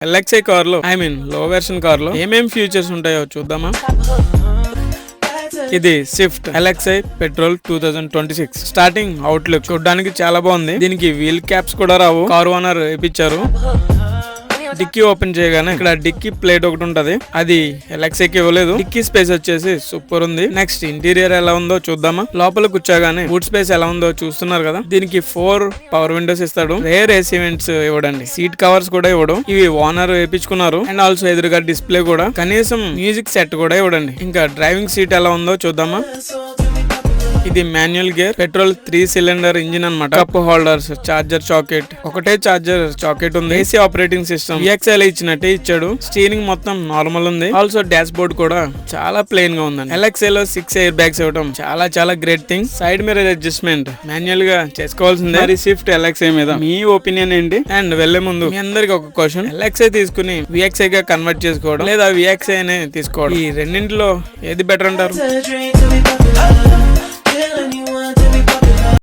LXi car లో లో version car లో ఏమేం ఫీచర్స్ ఉంటాయో చూద్దామా. ఇది Swift LXi petrol 2026 starting outlook చూడడానికి చాలా బాగుంది. దీనికి వీల్ క్యాప్స్ కూడా రావు, కార్ ఓనర్ వేపించారు. డిక్కీ ఓపెన్ చేయగానే ఇక్కడ డిక్కీ ప్లేట్ ఒకటి ఉంటది, అది ఎల్ఎక్స్ఐకి ఇవ్వలేదు. డిక్కీ స్పేస్ వచ్చేసి సూపర్ ఉంది. నెక్స్ట్ ఇంటీరియర్ ఎలా ఉందో చూద్దామా. లోపల కూర్చోగానే బూట్ స్పేస్ ఎలా ఉందో చూస్తున్నారు కదా. దీనికి 4 పవర్ విండోస్ ఇస్తాడు. రేర్ ఏసీ వెంట్స్ ఇవ్వడండి, సీట్ కవర్స్ కూడా ఇవ్వడం. ఇవి ఓనర్ వేపించుకున్నారు. అండ్ ఆల్సో ఎదురుగా డిస్ప్లే కూడా, కనీసం మ్యూజిక్ సెట్ కూడా ఇవ్వడండి. ఇంకా డ్రైవింగ్ సీట్ ఎలా ఉందో చూద్దామా. ఇది manual gear, petrol 3 cylinder engine అన్నమాట. కప్ హోల్డర్స్, చార్జర్ సాకెట్, ఒకటే చార్జర్ సాకెట్ ఉంది. ఏసీ ఆపరేటింగ్ సిస్టమ్ EXL ఇచ్చినట్టే ఇచ్చాడు. స్టీరింగ్ మొత్తం నార్మల్ ఉంది. ఆల్సో డాష్ బోర్డ్ కూడా చాలా ప్లెయిన్ గా ఉందండి. ఎల్ఎక్స్ఐ లో 6 ఎయిర్ బ్యాగ్స్ ఇవ్వడం చాలా great thing. Side mirror adjustment manual గా చేసుకోవాల్సిందే. మరి స్విఫ్ట్ ఎల్ఎక్స్ఐ మీద మీ ఒపీనియన్ ఏంటి? అండ్ వెళ్లే ముందు మీ అందరికి ఒక క్వశ్చన్, ఎల్ఎక్స్ఐ తీసుకుని VXI గా కన్వర్ట్ చేసుకోవడం లేదా VXI నే తీసుకోవడం, ఈ రెండింటిలో ఏది బెటర్ అంటారు?